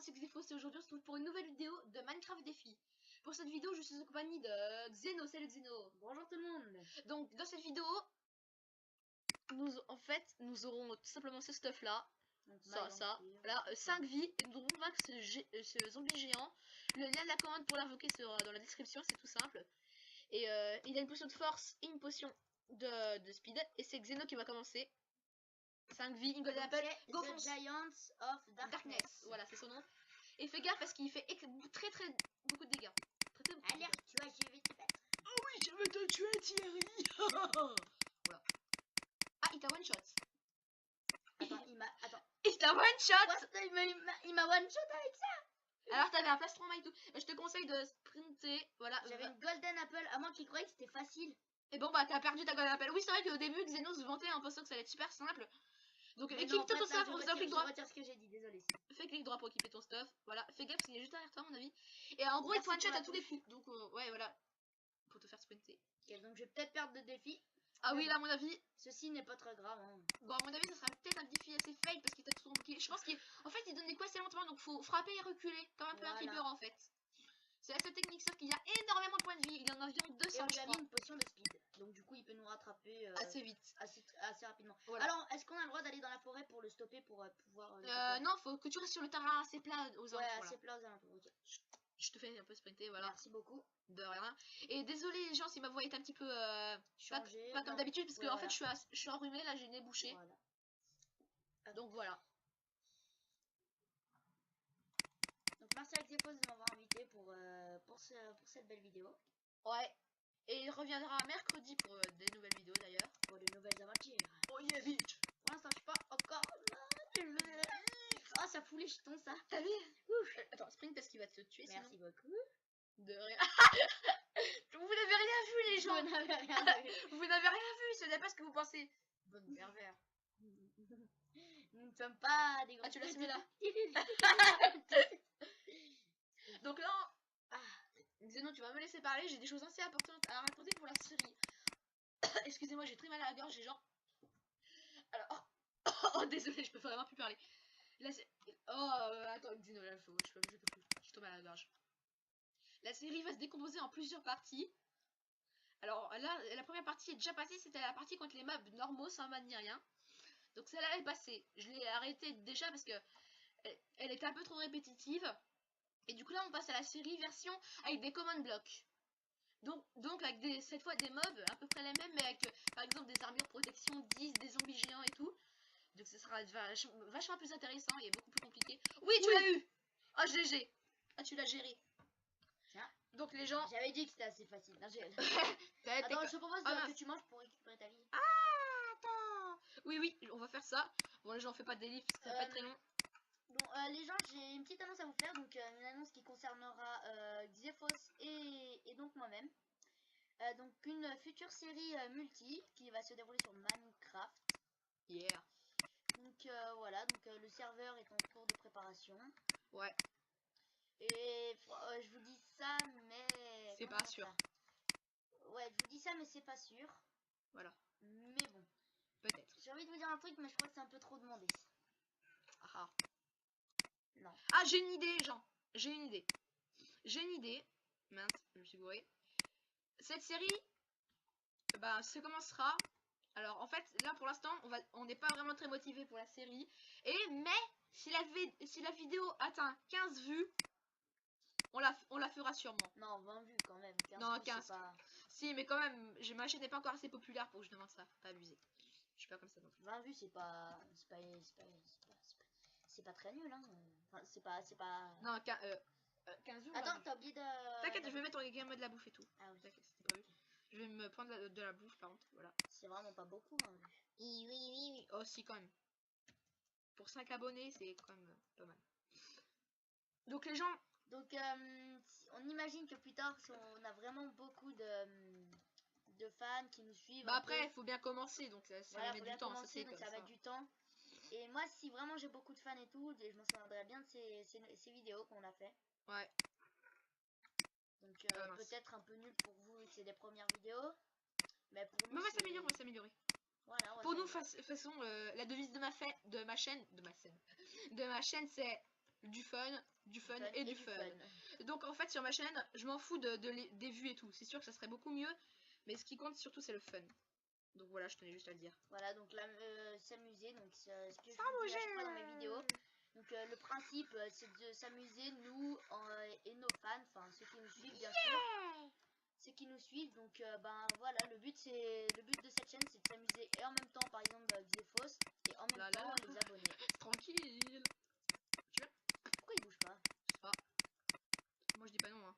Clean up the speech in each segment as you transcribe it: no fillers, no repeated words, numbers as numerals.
c'est Xephos et aujourd'hui on se retrouve pour une nouvelle vidéo de Minecraft Défi. Pour cette vidéo, je suis en compagnie de Xeno. Salut Xeno. Bonjour tout le monde. Donc dans cette vidéo, nous aurons tout simplement ce stuff là. Là, 5 vies, et nous devrons vaincre ce zombie géant. Le lien de la commande pour l'invoquer sera dans la description, c'est tout simple. Et il a une potion de force et une potion de speed. Et c'est Xeno qui va commencer. 5 vies, une golden apple, go The Giants of Darkness. Voilà, c'est son nom. Et fais gaffe parce qu'il fait très beaucoup de dégâts. Alerte, tu vois, je vais te battre. Oh oui, je vais te tuer, Thierry. Voilà. Ah, il t'a one shot. Attends, il t'a one shot. Il m'a one shot avec ça. Alors t'avais un plastron et tout. Je te conseille de sprinter. Voilà. J'avais une golden apple, à moi qui croyais que c'était facile. Et bon bah t'as perdu ta golden apple. Oui, c'est vrai qu'au début Xeno se vantait en pensant que ça allait être super simple. Donc équipe ton stuff en faisant clic droit. Je retire ce que j'ai dit, désolé. Fais clic droit pour équiper ton stuff. Voilà, fais gaffe parce qu'il est juste derrière toi à mon avis. Et en gros il te one shot à tous les coups. Donc ouais voilà. Pour te faire sprinter. Ok, donc je vais peut-être perdre de défi. Ah oui, là à mon avis. Ceci n'est pas très grave. Hein. Bon, à mon avis, ça sera peut-être un défi assez fake parce qu'il t'a tout bouclier. Je pense qu'en fait, il donne des coups assez lentement, donc faut frapper et reculer, comme un peu un creeper en fait. C'est la seule technique, sauf qu'il y a énormément de points de vie. Il y en a environ 200. Et on lui a mis une potion de speed, donc du coup, il peut nous rattraper assez vite, assez rapidement. Voilà. Alors, est-ce qu'on a le droit d'aller dans la forêt pour le stopper pour pouvoir non, faut que tu restes sur le terrain assez plat aux alentours. Ouais, assez plat aux alentours. Okay. Je te fais un peu sprinter, voilà. Merci beaucoup. De rien. Et désolé les gens si ma voix est un petit peu changée, pas comme d'habitude parce que en fait je suis enrhumée, là j'ai le nez bouché. Voilà. Donc voilà. Donc merci à Xephos de m'avoir invité pour cette belle vidéo. Ouais. Et il reviendra mercredi pour des nouvelles vidéos d'ailleurs. Pour de nouvelles aventures. Oh yeah bitch. Pour l'instant je suis pas encore. Oh ça fout les jetons ça. T'as vu? Attends, sprint parce qu'il va te tuer. Merci beaucoup. De rien. Vous n'avez rien vu les gens. Vous n'avez rien vu. Vous n'avez rien vu, ce n'est pas ce que vous pensez. Bonne pervers. Nous ne sommes pas des grands. Ah tu l'as celui-là. Donc là, Xeno, tu vas me laisser parler, j'ai des choses assez importantes à raconter pour la série. Excusez-moi, j'ai très mal à la gorge, j'ai genre... Alors, oh désolé, je peux vraiment plus parler. Là, attends, Xeno, là, je tombe à la gorge. La série va se décomposer en plusieurs parties. Alors là, la première partie est déjà passée, c'était la partie contre les mobs normaux, sans man ni rien. Donc celle-là est passée. Je l'ai arrêtée déjà parce que elle était un peu trop répétitive. Et du coup là on passe à la série version avec des command blocks. Donc avec cette fois des mobs à peu près les mêmes, mais avec par exemple des armures protection 10, des zombies géants et tout. Donc ce sera vachement plus intéressant et beaucoup plus compliqué. Oui, tu l'as eu. Oh GG. Ah tu l'as géré. Tiens. Donc les gens... J'avais dit que c'était assez facile. Non, attends, je propose que tu manges pour récupérer ta vie. Ah, attends. Oui, on va faire ça. Bon, les gens, on fait pas de délire parce que ça va pas être très long. Bon, les gens, j'ai une petite annonce à vous faire. Donc, une annonce qui concernera Xephos et donc moi-même. Donc, une future série multi qui va se dérouler sur Minecraft. Yeah. Donc, voilà. Donc, le serveur est en cours de préparation. Ouais. Et je vous dis ça, mais... C'est pas sûr. Ouais, je vous dis ça, mais c'est pas sûr. Voilà. Mais bon. Peut-être. J'ai envie de vous dire un truc, mais je crois que c'est un peu trop demandé. Ah. Non. Ah, j'ai une idée, Jean. J'ai une idée. Mince, je me suis gouré. Cette série, se commencera. Alors, en fait, là, pour l'instant, on n'est pas vraiment très motivé pour la série. Mais, si la vidéo atteint 15 vues, on la fera sûrement. Non, 20 vues quand même. 15 non, vues, 15. Pas... Si, mais quand même, ma chaîne n'est pas encore assez populaire pour que je demande ça. Pas abusé. Je suis pas comme ça non plus. 20 vues, c'est pas très nul, hein. Enfin, c'est pas... Non, 15 vues. Attends, t'as oublié de... T'inquiète, je vais mettre en game mode de la bouffe et tout. Ah oui. T'inquiète, c'était pas vu. Je vais me prendre de la bouffe par contre. Voilà. C'est vraiment pas beaucoup, hein. Oui. Oh, si, quand même. Pour 5 abonnés, c'est quand même pas mal. Donc, les gens. Donc, on imagine que plus tard, si on a vraiment beaucoup de fans qui nous suivent. Après, il faut bien commencer, donc ça va mettre du temps. Ça va mettre du temps. Et moi, si vraiment j'ai beaucoup de fans et tout, je m'en souviendrai bien de ces vidéos qu'on a fait. Ouais. Donc, peut-être un peu nul pour vous, c'est des premières vidéos. Mais pour nous, on va s'améliorer. Voilà, pour nous, de toute façon, la devise de ma chaîne, c'est du fun, et du fun. fun. Donc en fait sur ma chaîne, je m'en fous des vues et tout. C'est sûr que ça serait beaucoup mieux, mais ce qui compte surtout c'est le fun. Donc voilà, je tenais juste à le dire. Voilà, donc là, s'amuser, donc ce que je vous dis à chaque fois dans mes vidéos. Donc le principe, c'est de s'amuser, nous et nos fans, enfin ceux qui nous suivent bien sûr. Ceux qui nous suivent, donc ben voilà, le but de cette chaîne, c'est de s'amuser et en même temps, par exemple, Xephos, et en même temps les abonnés. Tranquille. Tu veux? Pourquoi il bouge pas? Je sais pas. Moi je dis pas non. Hein.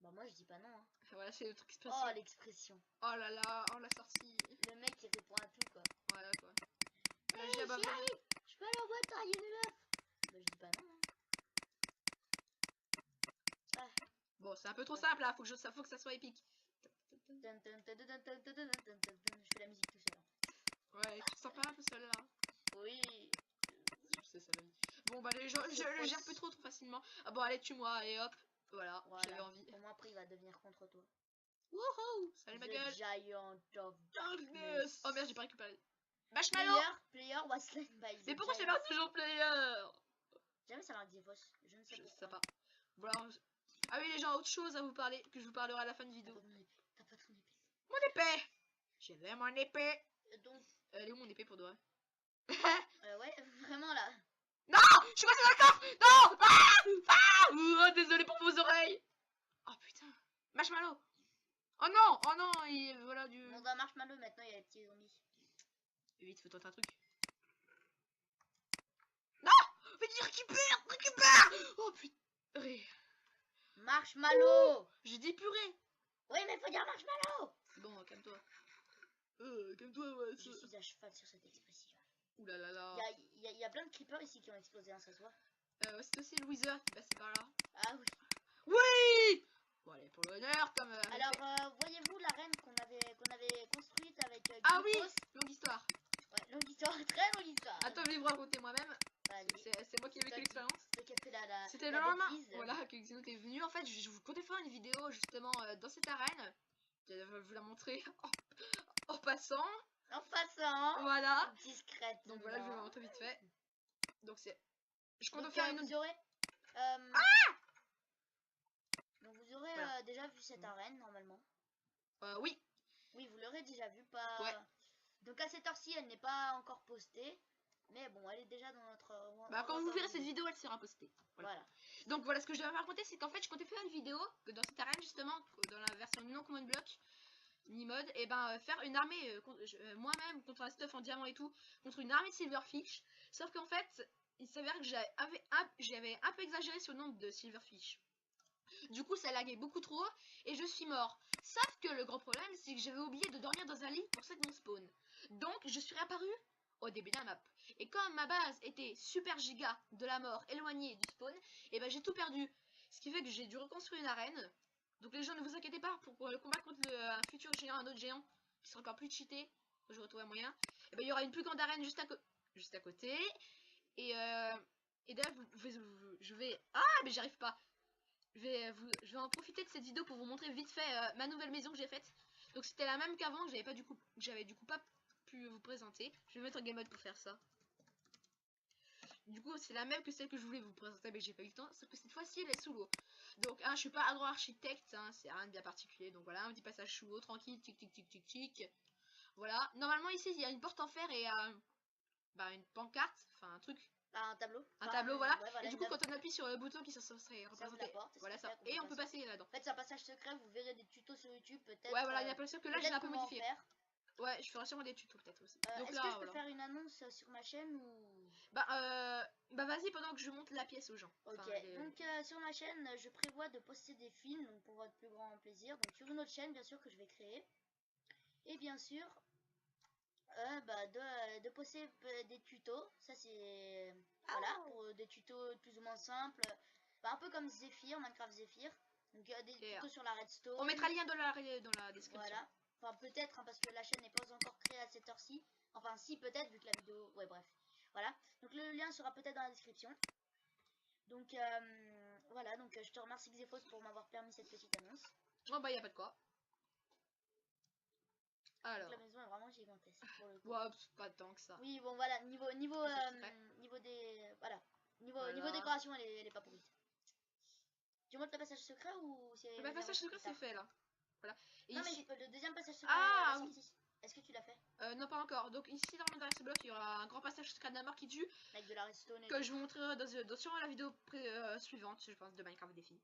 Bah moi je dis pas non. Hein. Voilà, c'est notre expression. Oh l'expression. Oh là là, on l'a sorti. Le mec il répond à tout quoi. Voilà quoi. Hey, j'y arrive. Je peux aller en boîte tailler une meuf. Bah je dis pas non. Hein. Ah. Bon, c'est un peu trop simple là, faut que ça soit épique. Je fais la musique tout seul. Ouais, tu te sens pas un peu seul là? Oui. Je sais ça va. Bon bah les gens, je le gère plus trop facilement. Ah bon allez tue-moi et hop. Voilà, j'avais envie. Au moins après il va devenir contre toi. Wouhou! Salut ma gueule! Giant of Darkness! Oh merde, j'ai pas récupéré. Marshmallow! Player was slain by Mais pourquoi c'est pas toujours player? Jamais ça marque Xephos. Je ne sais pas. Je sais pas. Voilà. Ah oui les gens, autre chose à vous parler, que je vous parlerai à la fin de vidéo. T'as pas ton épée. Mon épée! J'avais mon épée! Donc... Elle est où mon épée pour de vrai? Ouais, vraiment là. Non! Je suis passé dans le coffre! Non! Oh, désolé pour vos oreilles! Oh putain! Marshmallow! Oh non! Oh non! Et voilà du... Bon, dans Marshmallow, maintenant, il y a les petits zombies. Vite, faut tenter un truc. Non! Vite, récupère! Oh putain! Marshmallow! J'ai dit purée! Oui, mais faut dire Marshmallow! Bon, calme-toi. Calme-toi, ouais. Je suis à cheval sur cette expression. Ouh là là là. Il y a plein de creepers ici qui ont explosé, hein, ça se voit. Ouais, c'est aussi le Wither qui passait par là. Ah oui. Oui! Bon, allez, pour l'honneur, comme... Alors, voyez-vous l'arène qu'on avait construite avec Ah oui! Xephos? Longue histoire. Ouais, longue histoire, très longue histoire. Attends, je vais vous raconter moi-même. C'est moi qui ai vécu l'expérience. C'était le lendemain, voilà, que Xenote est venu. En fait, je vous comptais faire une vidéo justement dans cette arène. Je vais vous la montrer en passant. En passant. Voilà. Discrètement. Donc voilà, je vais vous montrer vite fait. Donc c'est... Je compte donc, faire une... Vous aurez... Donc vous aurez voilà. déjà vu cette arène normalement. Oui. Oui, vous l'aurez déjà vu, pas... Ouais. Donc à cette heure-ci, elle n'est pas encore postée. Mais bon, elle est déjà dans notre... Bah quand vous verrez cette vidéo, elle sera postée. Voilà. Donc voilà, ce que je vais vous raconter, c'est qu'en fait, je comptais faire une vidéo dans cette arène, justement, dans la version non command block, ni-mode, et ben faire une armée, moi-même, contre un stuff en diamant et tout, contre une armée de Silverfish. Sauf qu'en fait, il s'avère que j'avais un peu exagéré sur le nombre de Silverfish. Du coup, ça laguait beaucoup trop, et je suis mort. Sauf que le gros problème, c'est que j'avais oublié de dormir dans un lit pour set mon spawn. Donc, je suis réapparu au début de la map. Et comme ma base était super giga de la mort éloignée du spawn, et ben j'ai tout perdu. Ce qui fait que j'ai dû reconstruire une arène. Donc les gens, ne vous inquiétez pas, pour le combat contre un futur géant, un autre géant, qui sera encore plus cheaté, je retrouve un moyen, et ben il y aura une plus grande arène juste à côté. Et d'ailleurs, je vais... Ah, mais j'y arrive pas. Je vais en profiter de cette vidéo pour vous montrer vite fait ma nouvelle maison que j'ai faite. Donc c'était la même qu'avant, j'avais du coup pas pu vous présenter. Je vais mettre un game mode pour faire ça. Du coup, c'est la même que celle que je voulais vous présenter, mais j'ai pas eu le temps. Sauf que cette fois-ci, elle est sous l'eau. Donc, je suis pas agro-architecte, hein, c'est rien de bien particulier. Donc voilà, un petit passage sous l'eau, tranquille, tic tic tic tic tic. Voilà. Normalement, ici, il y a une porte en fer et une pancarte, enfin un truc. Un tableau. Un tableau, voilà. Ouais, voilà. Et du coup, quand on appuie sur le bouton qui serait représenté, voilà ça. Et on peut passer là-dedans. En fait, c'est un passage secret, vous verrez des tutos sur YouTube, peut-être. Ouais, voilà, il y a pas sûr que là, je l'ai un peu modifié. Ouais, je ferai sûrement des tutos peut-être aussi. Donc est-ce que je peux faire une annonce sur ma chaîne ou... Bah vas-y pendant que je monte la pièce aux gens. Ok, donc sur ma chaîne, je prévois de poster des films donc pour votre plus grand plaisir. Donc sur une autre chaîne, bien sûr, que je vais créer. Et bien sûr, de poster des tutos. Ça c'est... Voilà, pour des tutos plus ou moins simples. Un peu comme Zephyr, Minecraft Zephyr. Donc des tutos sur la redstone. On mettra le lien dans la description. Voilà. Enfin peut-être, hein, parce que la chaîne n'est pas encore créée à cette heure-ci. Enfin si, peut-être, vu que la vidéo... Ouais, bref. Voilà. Donc le lien sera peut-être dans la description. Donc voilà, donc je te remercie Xephos pour m'avoir permis cette petite annonce. Oh bah y a pas de quoi. Alors. Donc, la maison est vraiment gigantesque pour le coup. Ouais, pas tant que ça. Oui, bon voilà, niveau des... Voilà. Niveau Voilà. décoration, elle est pas pourrite. Tu montres le passage secret ou c'est... Le passage secret, c'est fait, là. Voilà. Et non, ici... mais le deuxième passage secret Ah, à la oui. sortie. Est-ce que tu l'as fait? Non, pas encore. Donc ici, normalement, derrière ce bloc, il y aura un grand passage secret de la mort qui tue, Avec de la redstone et que tout. je vous montrerai sûrement la vidéo suivante, je pense, de Minecraft défi.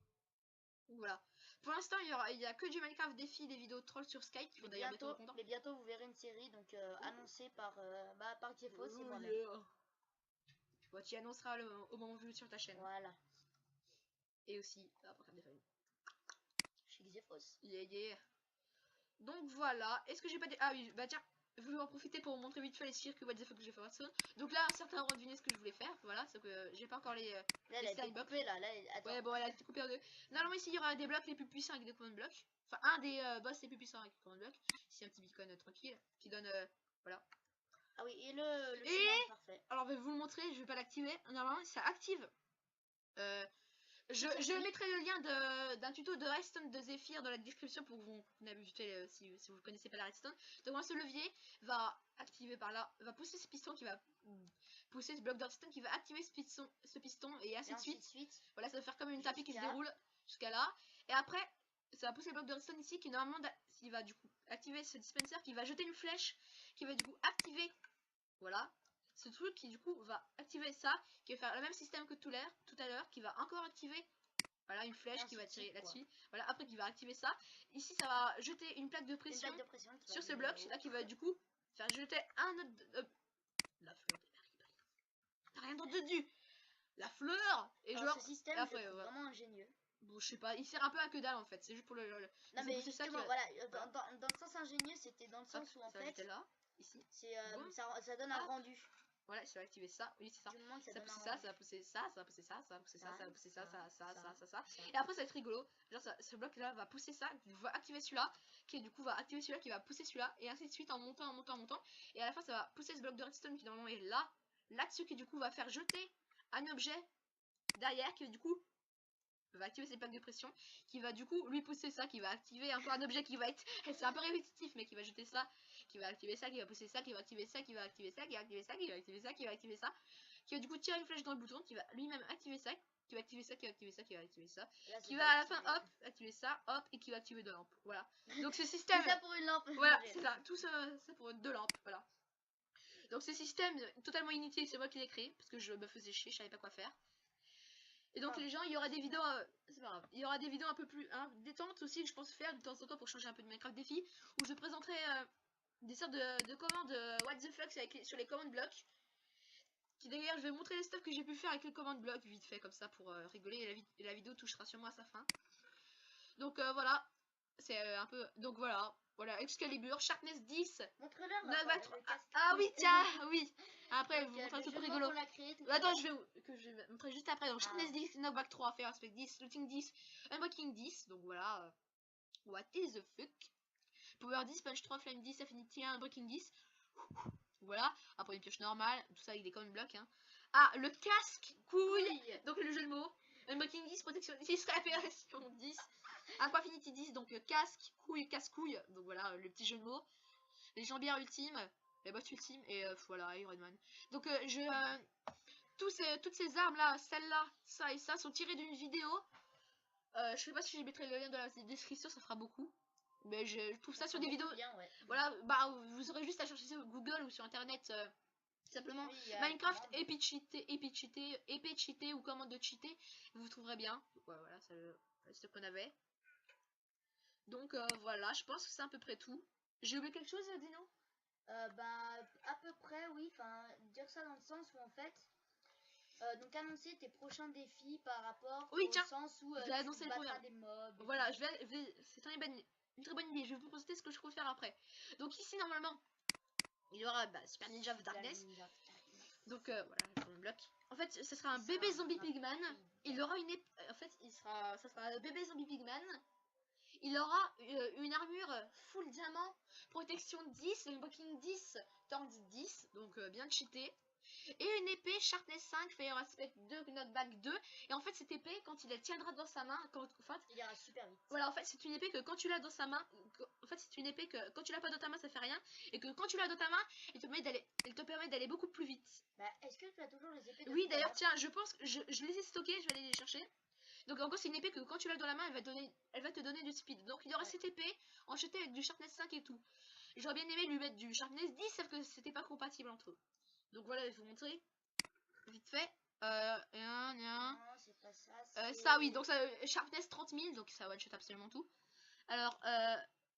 Voilà. Pour l'instant, il y a que du Minecraft défi, des vidéos de trolls sur Skype, il faut d'ailleurs bientôt répondre. Mais bientôt, vous verrez une série donc annoncée par, par Tiefos et moi-même. Yeah. Bon, tu annonceras au moment vu sur ta chaîne. Voilà. Et aussi, la portable des familles. Chez Tiefos. Yeah, yeah. Donc voilà. Est-ce que j'ai pas des... Ah oui, bah tiens. Je voulais en profiter pour vous montrer vite fait les circuits what the fuck que j'ai fait Watson. Donc là, certains auront deviné ce que je voulais faire. Voilà, c'est que j'ai pas encore les Là, elle a été slime blocks. coupée, là. Attends. Ouais, bon, elle a été coupée en deux. Normalement, ici, il y aura des blocs les plus puissants avec des command blocs. Enfin, un des boss les plus puissants avec des command blocs. Ici, un petit beacon tranquille qui donne. Voilà. Ah oui, et le chemin parfait. Alors, je vais vous le montrer, je vais pas l'activer. Normalement, ça active. Je mettrai le lien d'un tuto de redstone de Zephyr dans la description pour que vous n'abusez si vous ne connaissez pas la redstone. Donc moi ce levier va activer par là, va pousser ce piston qui va pousser ce bloc de redstone qui va activer ce piston et ainsi de suite. Voilà, ça va faire comme une tapis qui se déroule jusqu'à là. Et après, ça va pousser le bloc de redstone ici qui normalement il va du coup activer ce dispenser qui va jeter une flèche qui va du coup activer. Voilà. Ce truc qui du coup va activer ça, qui va faire le même système que tout à l'heure, qui va encore activer, voilà, une flèche qui va tirer là-dessus, voilà, après qui va activer ça. Ici ça va jeter une plaque de pression, sur ce bloc là qui va du coup faire jeter un autre la fleur des T'as rien entendu. La fleur et alors, genre ce système après, je trouve vraiment ingénieux. Bon, je sais pas, il sert un peu à que dalle en fait, c'est juste pour le non mais justement ça voilà, dans le sens ingénieux, c'était dans le sens où en fait là, ici, c'est ça donne un rendu. Voilà, je vais activer ça. Oui, c'est ça. Ça va pousser ça, ça va pousser ça, ça va pousser ça, ça va pousser ça, ça va pousser ça. Et après, ça va être rigolo. Genre, ce bloc-là va pousser ça, va activer celui-là, qui du coup va activer celui-là, qui va pousser celui-là, et ainsi de suite en montant, en montant, en montant. Et à la fin, ça va pousser ce bloc de redstone qui normalement est là, là-dessus, qui du coup va faire jeter un objet derrière, qui du coup va activer ses plaques de pression, qui va du coup lui pousser ça, qui va activer encore un objet qui va être, c'est un peu répétitif, mais qui va jeter ça, qui va activer ça, qui va pousser ça, qui va activer ça, qui va activer ça, qui va activer ça, qui va activer ça, qui va activer ça, qui va du coup tirer une flèche dans le bouton, qui va lui-même activer ça, qui va activer ça, qui va activer ça, qui va activer ça, qui va à la fin hop activer ça, hop, et qui va activer deux lampes. Voilà. Donc ce système. C'est ça pour une lampe. Voilà, c'est ça, tout ça, c'est pour deux lampes. Voilà. Donc ce système totalement inutile, c'est moi qui l'ai créé parce que je me faisais chier, je savais pas quoi faire. Et donc les gens, il y aura des vidéos, c'est pas grave, il y aura des vidéos un peu plus détentes aussi que je pense faire de temps en temps pour changer un peu de Minecraft défi, où je présenterai des sortes de commandes what the fuck sur les commandes blocs. Qui d'ailleurs, je vais montrer les stuff que j'ai pu faire avec les commandes blocs vite fait comme ça pour rigoler et la vidéo touchera sûrement à sa fin. Donc voilà, c'est un peu, donc voilà. Voilà, Excalibur, Sharpness 10, montre-leur ah oui, tiens, oui. Après, vous montrez un truc rigolo. Attends, je vais montrer juste après. Donc, Sharpness 10, Knockback 3, Fair Aspect 10, Looting 10, Unbreaking 10. Donc voilà. What is the fuck? Power 10, Punch 3, Flame 10, Affinity 1, Unbreaking 10. Voilà. Après, une pioche normale. Tout ça avec des common blocks. Hein. Ah, le casque, couille. Donc, le jeu de mots. Unbreaking 10, Protection 10, Réparation 10. Aquafinity 10, donc casque, couille, casse-couille. Donc voilà, le petit jeu de mots. Les jambières ultimes, les bottes ultimes et voilà, Iron Man. Donc toutes ces armes là, celle-là, ça et ça sont tirées d'une vidéo. Je sais pas si je mettrai le lien dans la description, ça fera beaucoup. Mais je trouve ça sur des vidéos. Bien, ouais. Voilà, bah vous aurez juste à chercher sur Google ou sur internet. Simplement Minecraft épée cheaté ou commande de cheater, vous trouverez bien. Ouais, voilà, c'est ce qu'on avait. Donc voilà, je pense que c'est à peu près tout. J'ai oublié quelque chose, Dino? Bah à peu près oui, enfin dire ça dans le sens où en fait donc annoncer tes prochains défis par rapport au sens où je vais annoncer tu battras des mobs. Voilà, c'est une très bonne idée, je vais vous proposer ce que je peux faire après. Donc ici normalement il y aura Super Ninja of Darkness. Donc voilà, je le bloc. En fait, ce sera un bébé zombie pigman. Il aura une en fait, ça sera un bébé zombie pigman. Il aura une armure full diamant, protection 10, unbreaking 10, tordis 10, donc bien cheaté. Et une épée Sharpness 5, Fire Aspect 2, Knockback 2. Et en fait, cette épée, quand il la tiendra dans sa main, Il ira super vite. voilà, en fait, c'est une épée que quand tu l'as dans sa main, en fait, c'est une épée que quand tu l'as pas dans ta main, ça fait rien. Et que quand tu l'as dans ta main, elle te permet d'aller beaucoup plus vite. Bah, est-ce que tu as toujours les épées de Oui, tout à d'ailleurs, l'heure? tiens, je pense que je les ai stockées, je vais aller les chercher. Donc, en gros, c'est une épée que quand tu l'as dans la main, elle va te donner du speed. Donc, il y aura cette épée enchantée avec du Sharpness 5 et tout. J'aurais bien aimé lui mettre du Sharpness 10, sauf que c'était pas compatible entre eux. Donc, voilà, je vais vous montrer vite fait. Non, c'est pas ça. Ça, oui, donc ça, Sharpness 30 000, donc ça one-shot absolument tout. Alors,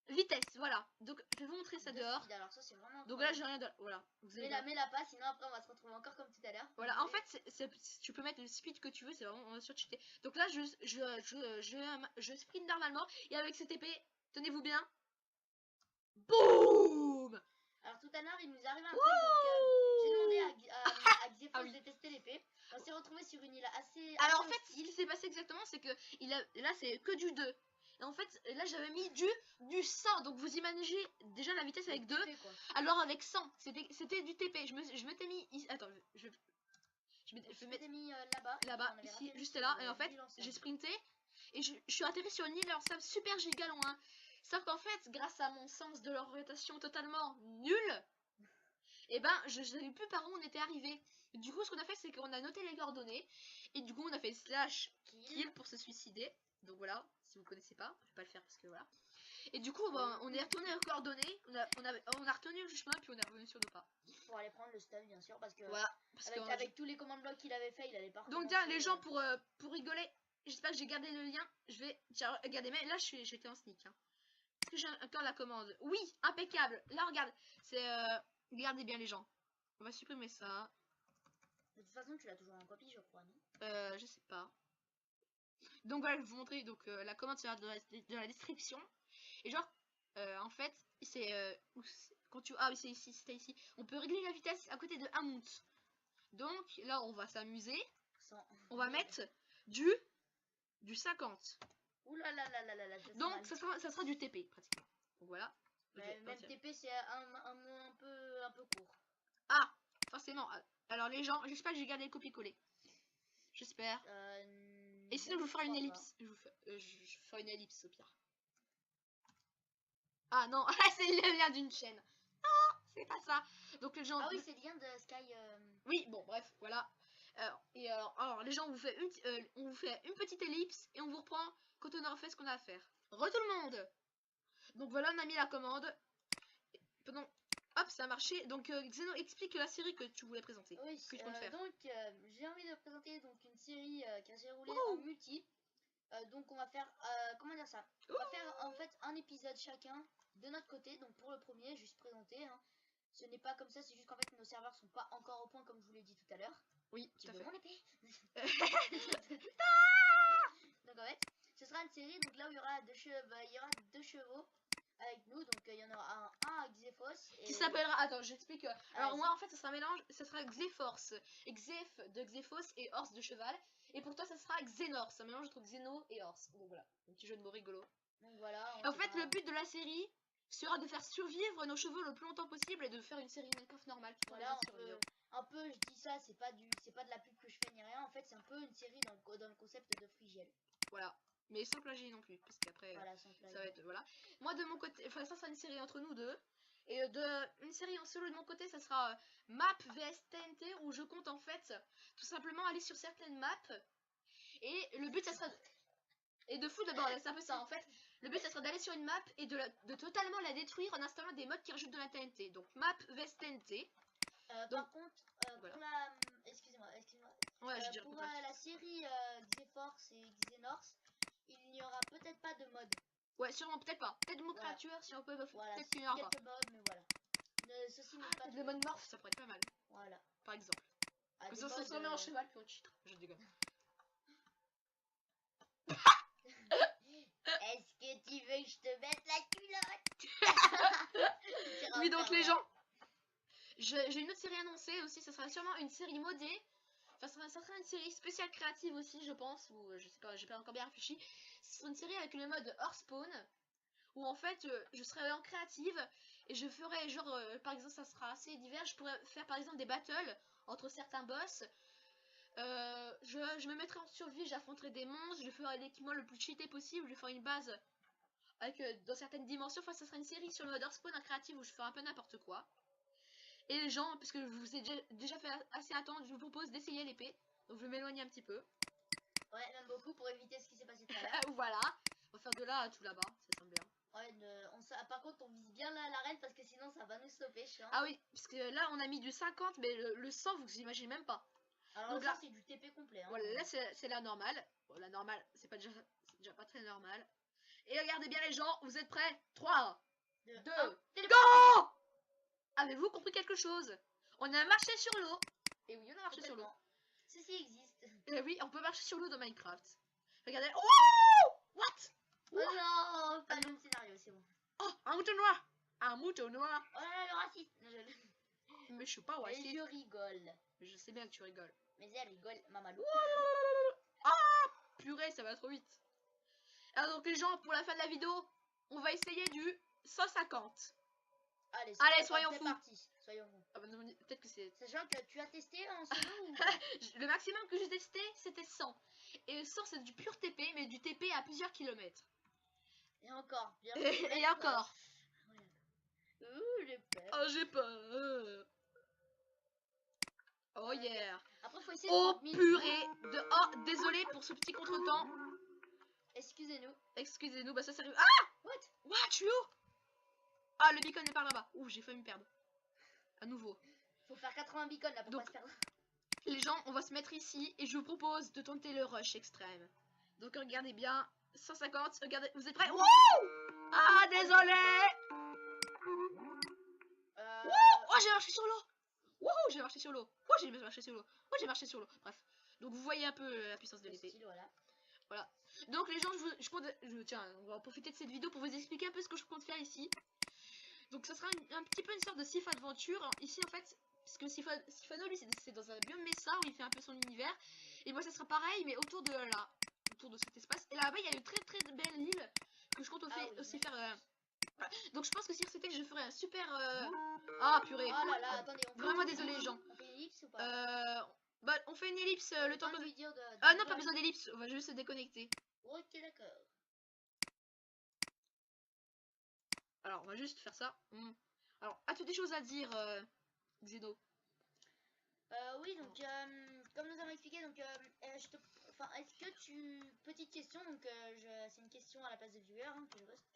vitesse, voilà. Donc, je vais vous montrer ça dehors. Speed, alors ça, c'est vraiment Donc là, j'ai rien de... Voilà. Mets-la pas, sinon après, on va se retrouver encore comme tout à l'heure. Voilà, en fait, tu peux mettre le speed que tu veux, c'est vraiment surcheaté. Donc là, je sprint normalement, et avec cette épée, tenez-vous bien. Boum! Alors tout à l'heure, il nous arrive un truc, donc j'ai demandé à Xephos de tester l'épée. On s'est retrouvé sur une île assez... Alors en fait, ce qui s'est passé exactement, c'est que là, c'est que du 2. Et en fait, là, j'avais mis du 100. Donc vous imaginez déjà la vitesse avec 2. Alors avec 100, c'était du TP. Je m'étais mis ici. Attends, je m'étais mis là-bas. Là-bas, ici, juste là. Et en fait, j'ai sprinté. Et je suis atterri sur une île en sable super giga loin. Sauf qu'en fait, grâce à mon sens de l'orientation totalement nul, et ben je ne savais plus par où on était arrivé. Du coup, ce qu'on a fait, c'est qu'on a noté les coordonnées. Et du coup, on a fait slash kill pour se suicider. Donc voilà, si vous connaissez pas, je vais pas le faire parce que voilà. Et du coup, on est retourné aux coordonnées. On a retenu le chemin, puis on est revenu sur nos pas. Pour aller prendre le stun, bien sûr, parce que voilà, avec tous les commandes blocs qu'il avait fait, il allait pas. Donc tiens, les gens, pour rigoler, j'espère que j'ai gardé le lien. Je vais, tiens, regardez, mais là j'étais en sneak. Hein. Est-ce que j'ai encore la commande? Oui, impeccable. Là, regarde, c'est regardez bien les gens. On va supprimer ça. De toute façon, tu l'as toujours en copie, je crois, non? Je sais pas. Donc voilà, je vais vous montrer. Donc la commande sera de la description. Et genre, en fait, c'est quand tu c'est ici, c'était ici. On peut régler la vitesse à côté de Amount. Donc là, on va s'amuser. On va mettre du 50. Ouh là là là là là là. Donc ça sera du TP pratiquement. Donc voilà. Même TP c'est un peu court. Ah, forcément. Alors les gens, j'espère que j'ai gardé le copier-coller. J'espère. Et sinon je vous ferai une ellipse. Je ferai une ellipse au pire. Ah non, c'est le lien d'une chaîne. Non, c'est pas ça. Donc les gens. Ah oui, c'est le lien de Sky. Oui, bon bref, voilà. Alors les gens, on vous fait une petite ellipse et on vous reprend quand on aura fait ce qu'on a à faire. Re tout le monde. Donc voilà, on a mis la commande. Pardon. Hop, ça a marché. Donc Xeno, explique la série que tu voulais présenter. Oui, que tu comptes faire. donc j'ai envie de présenter donc une série qui a déroulé en multi. Donc on va faire comment dire ça? On va faire en fait un épisode chacun de notre côté. Donc pour le premier, juste présenter. Hein. Ce n'est pas comme ça, c'est juste qu'en fait nos serveurs sont pas encore au point comme je vous l'ai dit tout à l'heure. Oui, tout à fait. Mon épée. Donc en fait, ce sera une série donc là où il y aura deux chevaux avec nous, donc il y en aura un à Xephos qui s'appellera, attends j'explique, alors moi en fait ça sera un mélange, ça sera Xeforce, Xef de Xephos et Horse de cheval, et pour toi ça sera Xenor, c'est un mélange entre Xeno et Horse, donc voilà, un petit jeu de mots rigolo. Donc voilà. En fait le but de la série sera de faire survivre nos chevaux le plus longtemps possible et de faire une série Minecraft normale. Voilà, un peu je dis ça, c'est pas de la pub que je fais ni rien, en fait c'est un peu une série dans le concept de Frigiel. Voilà. Mais sans plagier non plus, parce qu'après, voilà, ça va être, voilà. Moi, de mon côté, enfin, ça sera une série entre nous deux. Et une série en solo de mon côté, ça sera Map vs TNT, où je compte en fait, tout simplement aller sur certaines maps. Et le but, ça sera... Et de fou d'abord, c'est un peu ça, en fait. Le but, ça sera d'aller sur une map et de totalement la détruire en installant des mods qui rajoutent de la TNT. Donc, Map vs TNT. Par contre, voilà. Pour la... Excusez-moi. Ouais, je pour la série Xeforce et Xenorse, il n'y aura peut-être pas de mode. Ouais, sûrement, peut-être pas. Peut-être mot créature, si on peut. Voilà, peut-être qu'il y aura quelques modes, mais voilà. Ceci n'est pas le mode morph, ça pourrait être pas mal. Voilà. Par exemple. Que ça se transforme en cheval, puis on cheat. Je déconne. Est-ce que tu veux que je te mette la culotte? Oui, donc les gens, j'ai une autre série annoncée aussi, ça sera sûrement une série modée. Enfin, ça sera une série spéciale créative aussi, je pense, ou je sais pas, j'ai pas encore bien réfléchi. Ce sera une série avec le mode Hearthstone, où en fait, je serai en créative, et je ferai genre, par exemple, ça sera assez divers, je pourrais faire par exemple des battles entre certains boss. Je me mettrai en survie, j'affronterai des monstres, je ferai l'équipement le plus cheaté possible, je ferai une base avec dans certaines dimensions. Enfin, ça sera une série sur le mode Spawn en créatif où je ferai un peu n'importe quoi. Et les gens, puisque je vous ai déjà fait assez attendre, je vous propose d'essayer l'épée. Donc je vais m'éloigner un petit peu. Ouais, même beaucoup pour éviter ce qui s'est passé tout à l'heure. Voilà, on va faire de là à tout là-bas, ça semble bien. Ouais, par contre, on vise bien l'arène parce que sinon ça va nous stopper, chiant. Ah oui, parce que là on a mis du 50, mais le 100 vous imaginez même pas. Alors donc là, c'est du TP complet. Hein. Voilà, là c'est la normale. Bon, la normale, c'est déjà pas très normal. Et regardez bien les gens, vous êtes prêts? 3, 2, go! Avez-vous compris quelque chose? On a marché sur l'eau. Et oui, on a marché sur l'eau. Ceci existe. Et oui, on peut marcher sur l'eau dans Minecraft. Regardez. Oh! What? Oh non, pas le même scénario, c'est bon. Oh, un mouton noir. Un mouton noir. Oh là là, le raciste. Mais je suis pas raciste. Mais je rigole. Je sais bien que tu rigoles. Mais elle rigole, mamalou. Ah, purée, ça va trop vite. Alors donc les gens, pour la fin de la vidéo, on va essayer du 150. Allez, soyons fous. Soyons fous. Ah bah peut-être que c'est... Sachant que tu as testé en solo ou... Le maximum que j'ai testé, c'était 100. Et 100, c'est du pur TP, mais du TP à plusieurs kilomètres. Et encore. Bien et encore. J'ai peur. Oh, j'ai peur. Oh yeah. Après, faut essayer oh purée de... Oh, désolé pour ce petit contretemps. Excusez-nous. Excusez-nous, bah ça arrive. Ah! What? Je suis où? Ah, le beacon est par là-bas. Ouh, j'ai failli me perdre. À nouveau. Faut faire 80 beacons là pour donc, pas se perdre. Les gens, on va se mettre ici et je vous propose de tenter le rush extrême. Donc regardez bien. 150, regardez, vous êtes prêts? Wouh! Ah, désolé! Oh, j'ai marché sur l'eau! Wouh, j'ai marché sur l'eau. Oh, j'ai marché sur l'eau. Oh, j'ai marché sur l'eau. Bref. Donc vous voyez un peu la puissance de l'épée. Voilà. Donc les gens, tiens, on va profiter de cette vidéo pour vous expliquer un peu ce que je compte faire ici. Donc ça sera un petit peu une sorte de Sif Adventure. Ici en fait, parce que Sifano lui c'est dans un biome Mesa où il fait un peu son univers. Et moi ça sera pareil mais autour de là. Autour de cet espace. Et là-bas il y a une très très belle île que je compte aussi faire... Voilà. Donc je pense que si c'était je ferais un super... Ah purée. Oh là là, attendez, vraiment désolé les gens. On fait une ellipse ou pas bah on fait une ellipse le temps de... lui dire Ah non, pas besoin d'ellipse, on va juste se déconnecter. Ok, d'accord. Alors on va juste faire ça. Alors, as-tu des choses à dire Xeno? Oui, donc comme nous avons expliqué, donc est-ce que tu... Petite question, donc c'est une question à la place des viewers hein, que je poste.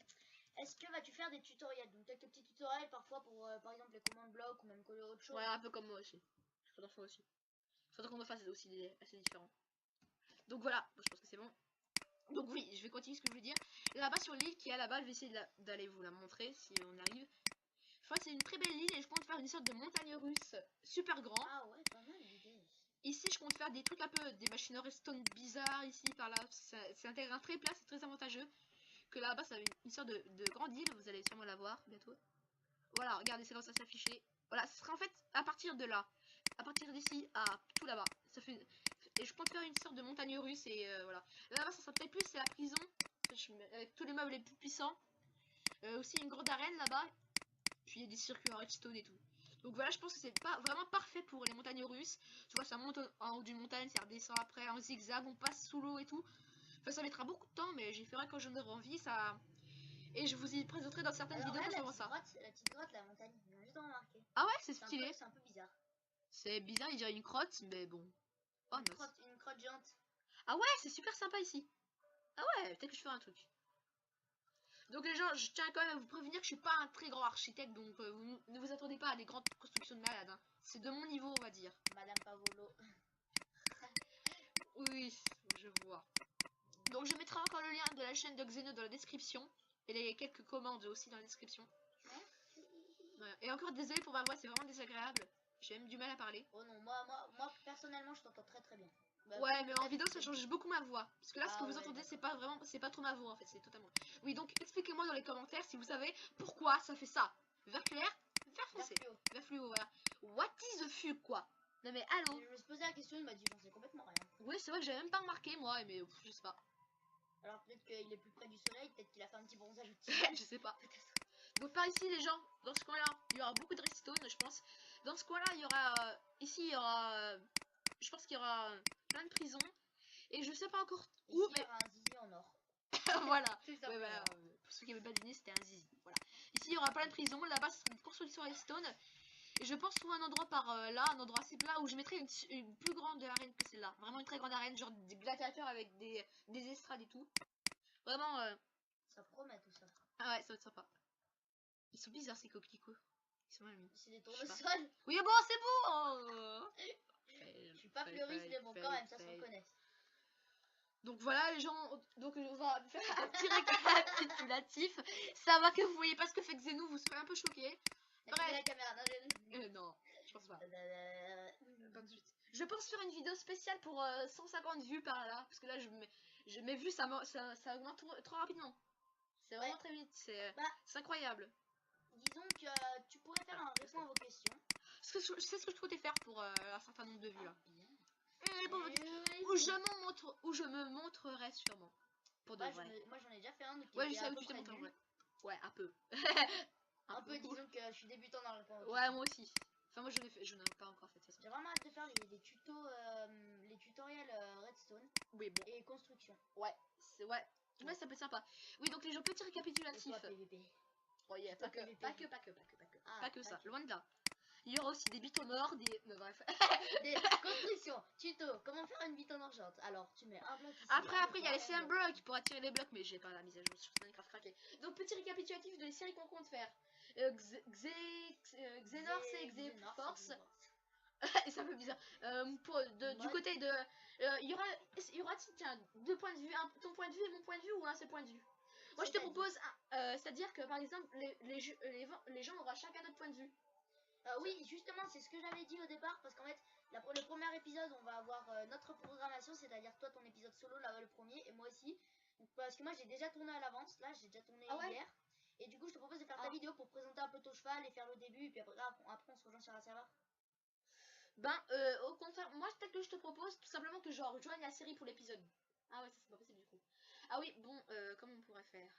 Est-ce que vas-tu faire des tutoriels? Donc quelques petits tutoriels parfois pour par exemple les commandes blocs ou même autre chose. Ouais, un peu comme moi aussi. Je faudra faire aussi. Faudra qu'on en fasse aussi assez différents. Donc voilà, je pense que c'est bon. Donc oui, je vais continuer ce que je veux dire. Là-bas sur l'île qui est là-bas, je vais essayer d'aller vous la montrer si on arrive. Enfin, c'est une très belle île et je compte faire une sorte de montagne russe super grand. Ah ouais, pas mal l'idée. Ici, je compte faire des trucs un peu, des machines redstone bizarres ici, par là. C'est un terrain très plat, c'est très avantageux. Que là-bas, ça va une sorte de grande île, vous allez sûrement la voir bientôt. Voilà, regardez, c'est comme ça s'afficher. Voilà, ce sera en fait à partir de là. À partir d'ici à tout là-bas. Ça fait... Et je compte faire une sorte de montagne russe et voilà. Là-bas, ça sera peut-être plus, c'est la prison. Avec tous les meubles les plus puissants. Aussi une grande arène là-bas. Puis il y a des circuits en redstone et tout. Donc voilà, je pense que c'est pas vraiment parfait pour les montagnes russes. Tu vois, ça monte en haut d'une montagne, ça redescend après en zigzag, on passe sous l'eau et tout. Enfin, ça mettra beaucoup de temps, mais j'y ferai quand j'en aurai envie. Ça... Et je vous y présenterai dans certaines vidéos concernant ça. La petite grotte, la montagne, j'ai juste remarqué. Ah ouais, c'est stylé. C'est un peu bizarre. C'est bizarre, il dirait une crotte, mais bon. Oh, une crotte géante. Ah ouais, c'est super sympa ici. Ah ouais, peut-être que je ferai un truc. Donc les gens, je tiens quand même à vous prévenir que je suis pas un très grand architecte, donc ne vous attendez pas à des grandes constructions de malades. Hein. C'est de mon niveau, on va dire. Madame Pavolo. Oui, je vois. Donc je mettrai encore le lien de la chaîne de Xeno dans la description. Et les quelques commandes aussi dans la description. Ouais. Et encore désolé pour ma voix, c'est vraiment désagréable. J'ai même du mal à parler. Oh non, moi personnellement je t'entends très très bien. Bah, ouais, mais en vidéo ça change beaucoup ma voix. Parce que là, ce que vous ouais, entendez, c'est pas trop ma voix en fait, c'est totalement. Oui, donc expliquez-moi dans les commentaires si vous savez pourquoi ça fait ça. Vert clair, vert foncé, vert fluo, voilà. What is the fuck quoi? Non mais allô? Je me suis posé la question, il m'a dit j'en sais complètement rien. Oui, c'est vrai que j'avais même pas remarqué moi, mais je sais pas. Alors peut-être qu'il est plus près du soleil, peut-être qu'il a fait un petit bronzage au je sais pas. Donc par ici les gens, dans ce coin là, il y aura beaucoup de redstone je pense. Dans ce coin-là, il y aura... ici, il y aura... je pense qu'il y aura plein de prisons. Et je sais pas encore où, Ici, il y aura un zizi en or. voilà. C'est ça. Ouais, voilà. Pour ceux qui n'avaient pas deviné, c'était un zizi. Voilà. Ici, il y aura plein de prisons. Là-bas, ce sera une construction redstone. Et je pense trouver un endroit par là, un endroit assez plat où je mettrai une plus grande arène que celle-là. Vraiment une très grande arène, genre des gladiateurs avec des estrades et tout. Vraiment. Ça promet tout ça. Ah ouais, ça va être sympa. Ils sont bizarres ces coquelicots. Ils sont mal mis. C'est des tournesols. Oui, bon, c'est bon. Je suis pas fleuriste, mais bon, quand même, ça se reconnaît. Donc voilà les gens, donc on va faire un petit récapitulatif. Ça va que vous voyez pas ce que fait Xeno, vous serez un peu choqués. Bref. La caméra, non, je pense pas. Pas tout de suite. Je pense faire une vidéo spéciale pour 150 vues par là, parce que là mes vues ça augmente trop rapidement. C'est vraiment très vite, c'est incroyable. Disons que tu pourrais faire un répond à vos questions. C'est ce que je comptais faire pour un certain nombre de vues là. Où je me montrerai sûrement. Pour de vrai. Moi j'en ai déjà fait un. Donc ouais, je sais où tu t'es montré en vrai. Ouais, un peu. un peu, disons que je suis débutant dans le point. Ouais, moi aussi. Enfin, moi je n'ai pas encore fait ça. J'ai vraiment hâte de faire les tutos, les tutoriels redstone. Oui, bon. Et construction. Ouais, ouais, ça peut être sympa. Oui, donc les gens, petit récapitulatif. PVP. Oh, yeah, pas que ça, okay. loin de là. Il y aura aussi des bits morts, des... bref. Des constructions, tuto, comment faire une bite en argent. Alors, tu mets un bloc ici. Après, il y a les CM blocs pour attirer les blocs, mais j'ai pas la mise à jour sur Minecraft craqué. Donc, petit récapitulatif de les séries qu'on compte faire. Xenor's et Xeforce. Et c'est un peu bizarre. Du côté de... il y aura tiens, deux points de vue, ton point de vue et mon point de vue, ou un seul point de vue. Moi, je te propose, c'est-à-dire que, par exemple, les gens auront chacun notre point de vue. Oui, justement, c'est ce que j'avais dit au départ, parce qu'en fait, le premier épisode, on va avoir notre programmation, c'est-à-dire toi, ton épisode solo, là, le premier, et moi aussi. Donc, parce que moi, j'ai déjà tourné à l'avance, là, j'ai déjà tourné hier. Et du coup, je te propose de faire ta vidéo pour présenter un peu ton cheval et faire le début, et puis après on se rejoint sur un serveur. Au contraire, moi, peut-être que je te propose tout simplement que je rejoigne la série pour l'épisode. Ah ouais, ça c'est pas possible du coup. Ah oui, bon, comment on pourrait faire?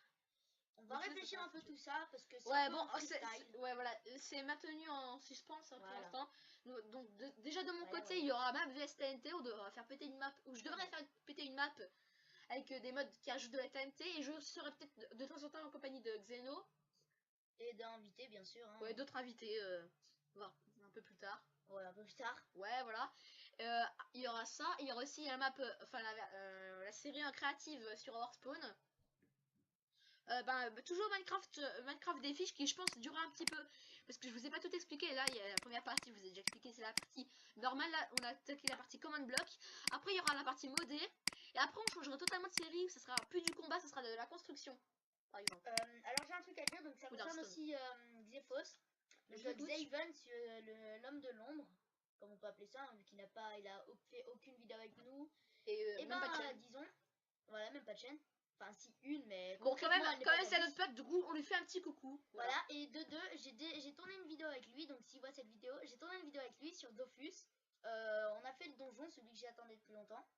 On va réfléchir un peu tout ça parce que c'est voilà, c'est maintenu en suspense pour l'instant. Donc déjà de mon côté, il y aura map vs TNT, on devra faire péter une map, ou je devrais faire péter une map avec des mods qui ajoutent de la TNT, et je serai peut-être de temps en temps en compagnie de Xeno. Et d'invités bien sûr. Hein. Ouais, d'autres invités, voir un peu plus tard. Ouais, un peu plus tard. Ouais, voilà. Il y aura ça, il y aura aussi la map, enfin la série créative sur Warspawn. Toujours Minecraft des fiches qui je pense durera un petit peu parce que je vous ai pas tout expliqué. Là il y a la première partie, je vous ai déjà expliqué, c'est la partie normale. Là on a attaqué la partie command block, après il y aura la partie modée, et après on changera totalement de série. Ça sera plus du combat, ça sera de la construction par exemple. Alors j'ai un truc à dire, donc ça concerne aussi Xephos, Xaven, l'homme de l'ombre, comme on peut appeler ça, vu qu'il a fait aucune vidéo avec nous, et même pas de chaîne. disons, voilà, même pas de chaîne. Enfin, si, une, mais bon, quand même c'est notre pote, du coup, on lui fait un petit coucou. Voilà, et de deux, j'ai tourné une vidéo avec lui, donc s'il voit cette vidéo, j'ai tourné une vidéo avec lui sur Dofus. On a fait le donjon, celui que j'ai attendu depuis longtemps.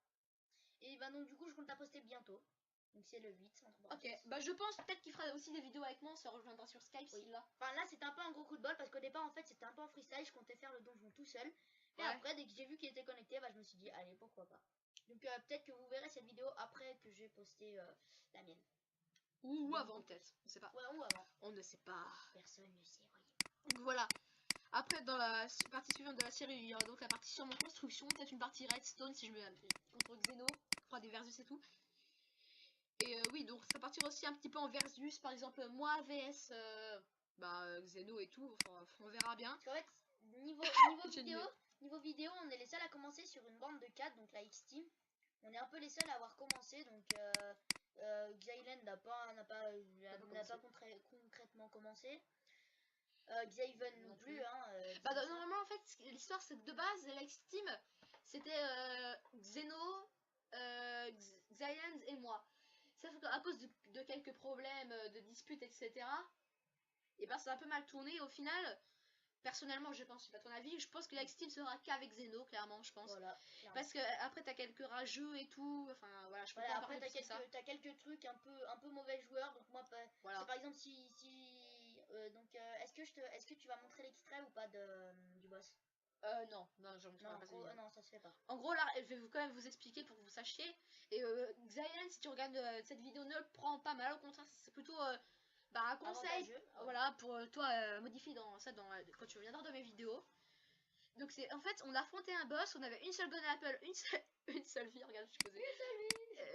Et bah, donc, du coup, je compte la poster bientôt. Donc, c'est le 8. Ok, je pense peut-être qu'il fera aussi des vidéos avec moi, on se rejoindra sur Skype s'il là. Enfin, là, c'était un peu un gros coup de bol parce qu'au départ, en fait, c'était un peu en freestyle, je comptais faire le donjon tout seul. Et après, dès que j'ai vu qu'il était connecté, je me suis dit, allez, pourquoi pas. Donc, peut-être que vous verrez cette vidéo après que j'ai posté la mienne. Ou avant peut-être, on sait pas. Ouais, ou avant. On ne sait pas. Personne ne sait, oui. Donc voilà. Après, dans la partie suivante de la série, il y aura donc la partie sur mon construction, peut-être une partie redstone si je me contre Xeno, fera des versus et tout. Et oui, donc ça partira aussi un petit peu en versus, par exemple moi vs Xeno et tout, enfin, on verra bien. Parce qu'en fait, niveau vidéo, on est les seuls à commencer sur une bande de 4, donc la X-Team. On est un peu les seuls à avoir commencé, donc Xylen n'a pas concrètement commencé. Xaven non plus. Normalement, en fait, l'histoire c'est que de base, la X-Team, c'était Xeno, Xylen et moi. Sauf qu'à cause de quelques problèmes, de disputes, etc., et ça a un peu mal tourné. Au final, personnellement, je pense, c'est pas ton avis, je pense que la X-Team sera qu'avec Xeno, clairement, je pense. Voilà, parce que après, t'as quelques rageux et tout, enfin voilà, je peux pas en parler après, t'as quelques trucs un peu mauvais joueurs, donc moi, par exemple, si est-ce que tu vas montrer l'extrait ou pas du boss? Non, non, je ne Non, montrerai pas cette vidéo. non, ça se fait pas. En gros, là, je vais quand même vous expliquer pour que vous sachiez. Et Xylen, si tu regardes cette vidéo, ne le prends pas mal. Au contraire, c'est plutôt un conseil. Avantageux, ouais. Voilà, pour toi, modifier quand tu reviendras dans mes vidéos. Donc, c'est en fait, on a affronté un boss. On avait une seule gun apple, une seule vie. Regarde, je suis posée.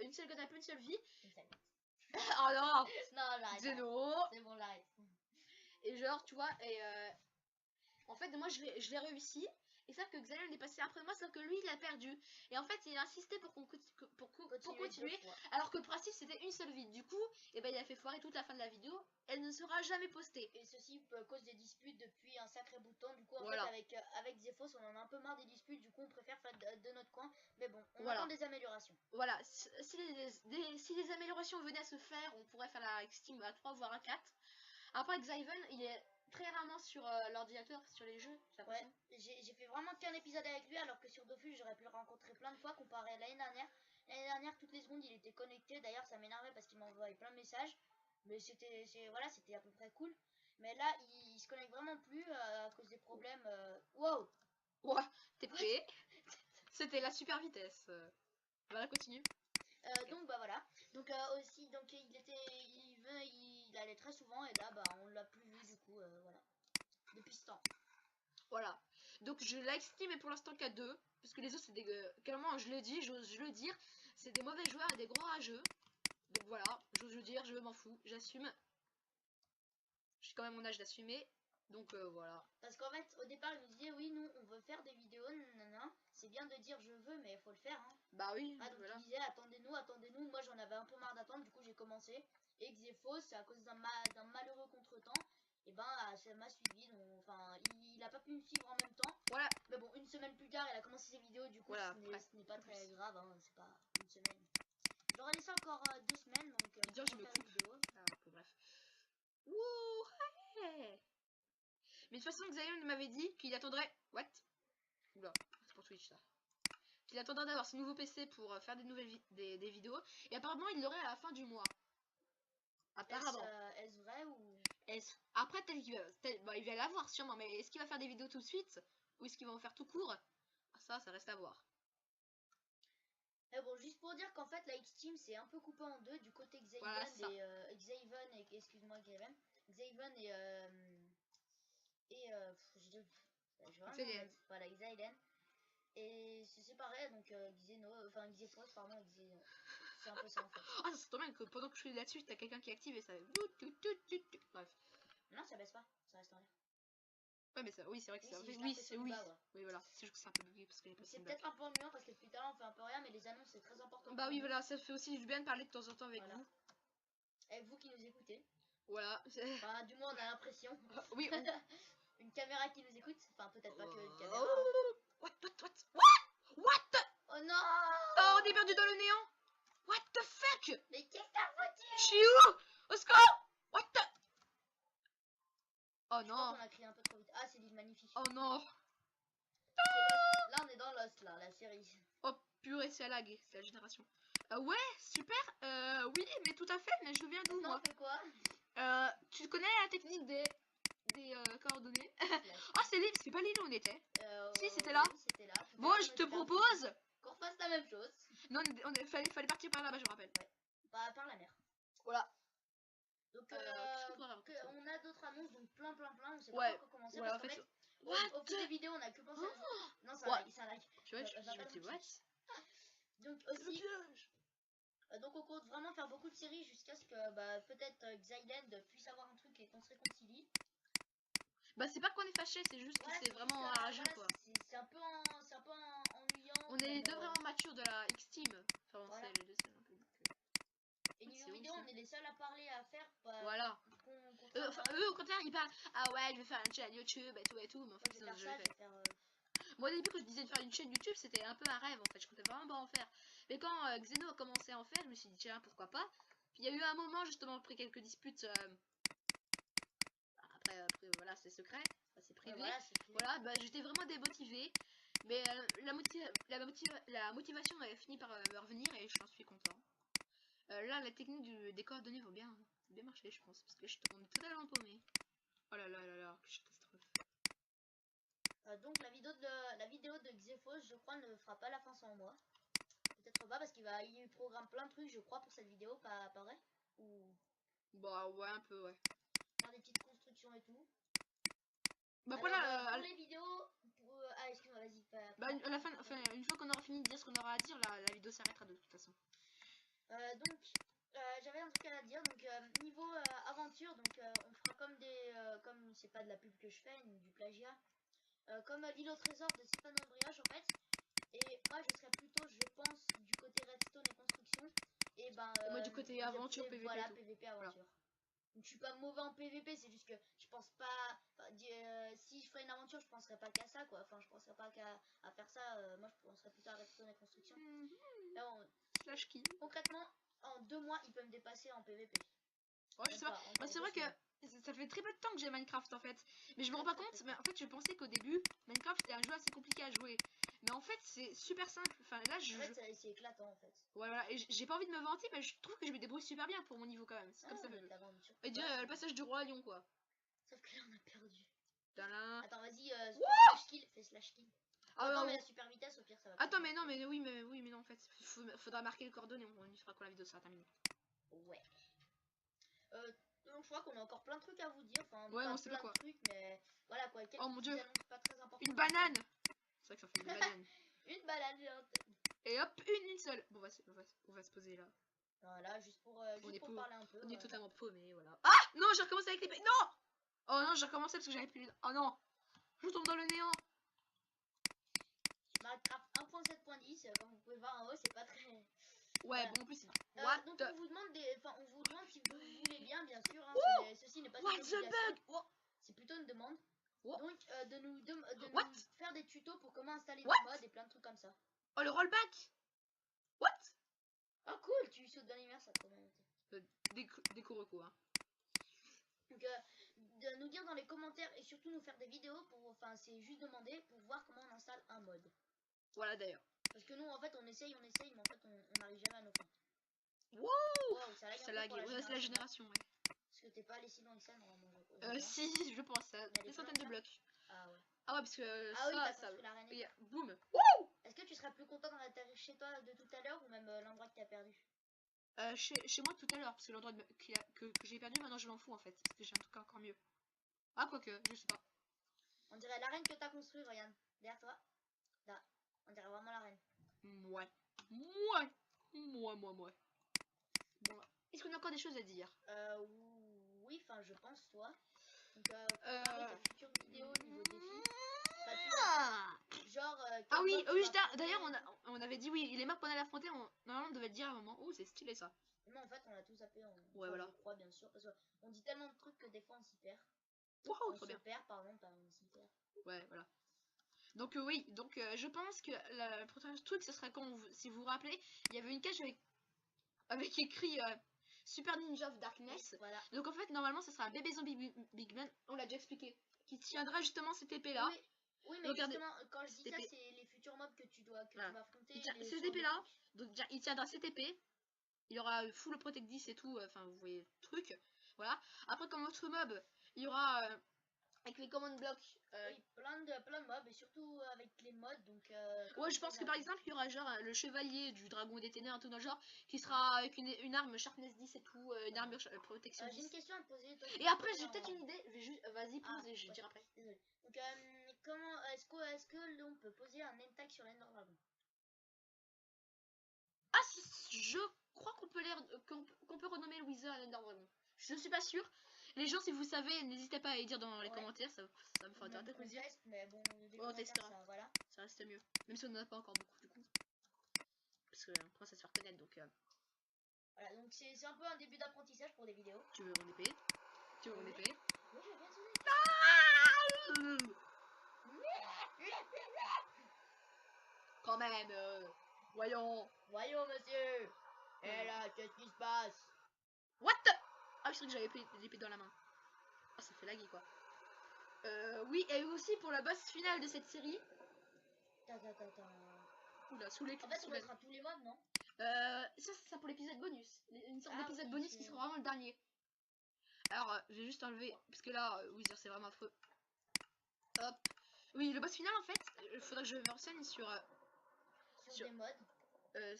Une seule gun apple, une seule vie. Une seule. Oh non! Non, j'arrête. Zeno! C'est bon, j'arrête. Et genre, tu vois, et en fait, moi je l'ai réussi. Et ça que Xalion est passé après moi, sauf que lui il a perdu. Et en fait, il a insisté pour continuer. Alors que le principe c'était une seule vie. Du coup, et ben, il a fait foirer toute la fin de la vidéo. Elle ne sera jamais postée. Et ceci cause des disputes depuis un sacré bout de temps. Du coup, en Voilà. fait, avec Zephos, on en a un peu marre des disputes. Du coup, on préfère faire de notre coin. Mais bon, on Voilà. attend des améliorations. Voilà. Si les améliorations venaient à se faire, on pourrait faire la Steam à 3 voire à 4. Après, Xyven, il est très rarement sur l'ordinateur, sur les jeux. Ouais, j'ai fait vraiment qu'un épisode avec lui, alors que sur Dofus, j'aurais pu le rencontrer plein de fois comparé à l'année dernière. L'année dernière, toutes les secondes, il était connecté. D'ailleurs, ça m'énervait parce qu'il m'envoyait plein de messages. Mais c'était à peu près cool. Mais là, il se connecte vraiment plus à cause des problèmes. Wow! Ouais, TP. C'était la super vitesse. Voilà, continue. Donc bah voilà. Donc aussi, donc il allait très souvent et là, bah on l'a plus vu du coup, voilà. Depuis ce temps. Voilà. Donc je l'estime pour l'instant qu'à 2. Parce que les autres, c'est des. Clairement, je l'ai dit, j'ose le dire. C'est des mauvais joueurs et des gros rageux. Donc voilà, j'ose le dire, je m'en fous. J'assume. J'ai quand même mon âge d'assumer. Donc voilà. Parce qu'en fait, au départ, il nous disait oui, nous, on veut faire des vidéos, nanana. C'est bien de dire je veux, mais il faut le faire. Hein. Bah oui, donc voilà. il disait attendez-nous, attendez-nous. Moi, j'en avais un peu marre d'attendre, du coup, j'ai commencé. Et Xephos, c'est à cause d'un malheureux contretemps. Et ben, ça m'a suivi. Donc, enfin, il a pas pu me suivre en même temps. Voilà. Mais bon, une semaine plus tard, il a commencé ses vidéos. Du coup, voilà, ce n'est pas très grave. Hein, c'est pas une semaine. Je leur ai laissé encore 2 semaines. Donc, dire, je me coupe. Ah, bref. Wouh, hey. Mais de toute façon, Xavier m'avait dit qu'il attendrait. What? Oula, c'est pour Twitch ça. Qu'il attendrait d'avoir ce nouveau PC pour faire des nouvelles des vidéos. Et apparemment, il l'aurait à la fin du mois. Apparemment. Est-ce vrai ou. Après, il va l'avoir sûrement, mais est-ce qu'il va faire des vidéos tout de suite? Ou est-ce qu'il va en faire tout court? Ça reste à voir. Mais bon, juste pour dire qu'en fait, la X-Team c'est un peu coupé en deux du côté Xaven voilà, excuse-moi, Xaven voilà, Xylen. Et c'est séparé, donc Xephos, pardon, c'est un peu ça en fait. Ah, ça tombe bien que pendant que je suis là-dessus, t'as quelqu'un qui est activé, ça. Bref. Non, ça baisse pas, ça reste en l'air. Ouais, mais ça, oui, c'est vrai que c'est. Oui, c'est oui. Bas, ouais. Oui, voilà. C'est juste que c'est un peu bugué parce que les c'est peut-être un peu ennuyant parce que depuis tout à l'heure on fait un peu rien, mais les annonces c'est très important. Bah oui, voilà, ça fait aussi du bien de parler de temps en temps avec vous. Avec vous qui nous écoutez. Voilà. Enfin, du moins on a l'impression. Oui. Une caméra qui nous écoute. Enfin, peut-être pas que une caméra. What? Oh non! Oh, on est perdu dans le néant. What the fuck? Mais qu'est-ce que t'as foutu? Je suis où? Au secours! What the... Oh non! On a crié un peu trop vite. Ah, c'est l'île magnifique. Oh non! Là, on est dans Lost, là, la série. Oh purée, c'est la lag, c'est la génération. Ouais, super. Oui, mais tout à fait. Mais je viens d'où, moi? On fait quoi? Tu connais la technique des coordonnées? Oh, c'est l'île, c'est pas l'île où on était. Si, c'était là. Oui, c'était là. Bon, je te propose qu'on refasse la même chose. Non, fallait partir par là-bas, je me rappelle. Ouais. Bah, par la mer. Voilà. Donc, on a d'autres annonces, donc plein. On sait pas encore commencer. Parce qu'en fait, au fil des vidéos, on a que pensé à... Non, c'est un like. Tu vois, je what? Donc, aussi... Donc on compte vraiment faire beaucoup de séries jusqu'à ce que peut-être Xyland puisse avoir un truc et qu'on se réconcilie. Bah c'est pas qu'on est fâché, c'est juste que c'est vraiment enrageux quoi. C'est un peu ennuyant. On est les deux vraiment matures de la X-Team. Enfin voilà. C'est les deux seuls un peu. Et niveau vidéo on est les seuls à parler, à faire. Voilà. Eux au contraire ils parlent. Ah ouais je vais faire une chaîne YouTube et tout. Mais en fait je vais faire Moi au début quand je disais de faire une chaîne YouTube c'était un peu un rêve en fait. Je comptais vraiment pas en faire. Mais quand Xeno a commencé à en faire je me suis dit tiens pourquoi pas. Puis il y a eu un moment justement après quelques disputes. Après voilà c'est secret. Enfin, c'est privé. Voilà bah, j'étais vraiment démotivée. Mais la motivation avait fini par me revenir et j'en suis content. Là la technique des coordonnées va bien marcher je pense. Parce que on est totalement paumé. Oh là là là là, quelle catastrophe. Donc la vidéo de Xephos, je crois, ne fera pas la fin sans moi. Peut-être pas parce il programme plein de trucs, je crois, pour cette vidéo, pas vrai? Ou Bah ouais, un peu, ouais. faire des petites constructions et tout. Bah Alors, voilà, pour les vidéos, ah excuse-moi, vas-y. bah, à la fin, enfin, une fois qu'on aura fini de dire ce qu'on aura à dire, la vidéo s'arrêtera de toute façon. Donc, j'avais un truc à dire. Donc, niveau aventure, donc on fera comme comme c'est pas de la pub que je fais, ni du plagiat, comme l'île au trésor de Stéphane Brioche en fait. Et moi, je serais plutôt, je pense, du côté redstone et construction. Et ben, Et moi du côté aventure, PVP voilà, et tout. PVP Voilà. aventure. Donc, je suis pas mauvais en PVP, c'est juste que je pense pas. Si je ferais une aventure, je penserais pas qu'à ça, quoi. Enfin, je penserais pas qu'à faire ça. Moi, je penserais plutôt à redstone et construction. Là, Slash qui concrètement, en 2 mois, il peut me dépasser en PVP. Ouais, je sais pas. Bah, c'est vrai que ça fait très peu de temps que j'ai Minecraft en fait. Mais je me rends pas compte, mais en fait, je pensais qu'au début, Minecraft était un jeu assez compliqué à jouer. Mais en fait, c'est super simple. Enfin, là, En fait, c'est éclatant en fait. Ouais, voilà. Et j'ai pas envie de me vanter, mais je trouve que je me débrouille super bien pour mon niveau quand même. C'est comme ça. Et dire le passage du roi à Lion, quoi. Sauf que là, on a perdu. Tadam. Attends, vas-y, slash kill. Fais slash kill. Ah, attends, ouais, mais la super vitesse, au pire, ça va. Attends, mais non, mais oui, mais non, en fait. Faudra marquer les coordonnées. On y fera quand la vidéo sera terminée. Ouais. Donc, je crois qu'on a encore plein de trucs à vous dire. Enfin, ouais, pas on sait plein pas quoi. de trucs, mais voilà quoi. Quelques Oh mon dieu. annonces pas très importantes. Une banane. C'est vrai que ça fait une banane. Une banane géante. Et hop, une seule. Bon, on va se poser là. Voilà, juste pour parler un peu. On est totalement paumé, voilà. Ah non, j'ai recommencé avec les... Non. Oh non, j'ai recommencé parce que j'avais plus les... Oh non. Je tombe dans le néant. Minecraft 1.7.10, comme vous pouvez voir en haut, c'est pas très... Ouais, voilà. Bon, en plus, c'est... Donc on vous demande si vous voulez bien sûr. Hein, ceci n'est pas une What the obligation. bug. Oh. C'est plutôt une demande. Oh. Donc de nous faire des tutos pour comment installer des mods et plein de trucs comme ça. Oh, le rollback. What? Oh cool, tu sautes dans les mers, ça a trop bien été. Déco recours. Hein. Donc de nous dire dans les commentaires et surtout nous faire des vidéos pour, enfin c'est juste demander pour voir comment on installe un mod. Voilà d'ailleurs. Parce que nous en fait on essaye, mais en fait on n'arrive jamais à nos fins. Wow, ça lag un peu pour c'est la génération, ouais. Parce que t'es pas allé si loin que ça normalement. Si, je pense, ça. Des centaines de blocs. Ah ouais. Ah ouais, parce que ah ça, oui, t'as ça... construit l'arène. Oui, boum. Est-ce que tu serais plus content dans l'atterrir chez toi de tout à l'heure ou même l'endroit que t'as perdu? Chez moi tout à l'heure, parce que l'endroit que j'ai perdu, maintenant je m'en fous en fait, parce que j'ai un truc encore mieux. Ah, quoique, je sais pas. On dirait l'arène que t'as construit, regarde. Derrière toi. Là. On dirait vraiment l'arène. Ouais. Bon, est-ce qu'on a encore des choses à dire? Oui, enfin, je pense, toi. Donc, préparer ta future vidéo niveau défi. Genre, ah oui, d'ailleurs, on avait dit oui, les maps qu'on allait affronter, normalement on devait le dire à un moment. Oh, c'est stylé ça. Mais en fait, on a tout zappé. Ouais, voilà. Je crois, bien sûr. Parce qu'on dit tellement de trucs que des fois on s'y perd. Wow, on se perd, pardon, pas on s'y perd. Ouais, voilà. Donc oui, donc je pense que le prochain truc ce sera quand si vous vous rappelez, il y avait une cage avec écrit Super Ninja of Darkness. Oui, voilà. Donc en fait normalement ce sera un bébé zombie Big Man, on l'a déjà expliqué, qui tiendra justement cette épée là. Oui, mais justement quand je dis ça c'est les futurs mobs que tu vas affronter. Cette épée là, donc il tiendra cette épée. Il aura full protect 10 et tout, enfin vous voyez le truc. Voilà. Après comme autre mob, il y aura avec les command blocks. Oui, plein de mobs et surtout avec les mods. Donc, ouais, je pense que par exemple, il y aura genre le chevalier du dragon des ténèbres, tout dans le genre, qui sera avec une arme sharpness 10 et tout, une armure protection 10. J'ai une question à te poser. Toi, et après, j'ai peut-être une idée. Vas-y, pose et je dirai après. Désolé. Donc, comment est-ce que l'on peut poser un name tag sur l'Ender Dragon? Ah, je crois qu'on peut renommer le Wither à l'Ender Dragon. Je ne suis pas sûre. Les gens, si vous savez, n'hésitez pas à les dire dans les commentaires, ça me fera très plaisir. Mais bon, on testera. Ça, voilà. Ça reste mieux. Même si on n'en a pas encore beaucoup du coup. Parce qu'on commence à se faire connaître donc. Voilà, donc c'est un peu un début d'apprentissage pour des vidéos. Tu veux mon épée? Tu veux mon épée? Oui, je viens de sonner. Quand même, voyons. Voyons, monsieur. Et là, qu'est-ce qui se passe? What? Ah, je sais que j'avais l'épée dans la main. Ah, ça fait laguer quoi. Oui, et aussi pour la boss finale de cette série. Oula, sous les. En fait, on mettra tous les mobs, non? Ça pour l'épisode bonus. Une sorte d'épisode bonus qui sera vraiment le dernier. Alors, j'ai juste enlevé, parce que là, Wither, c'est vraiment affreux. Hop. Oui, le boss final, en fait, il faudrait que je me renseigne sur... Sur des modes.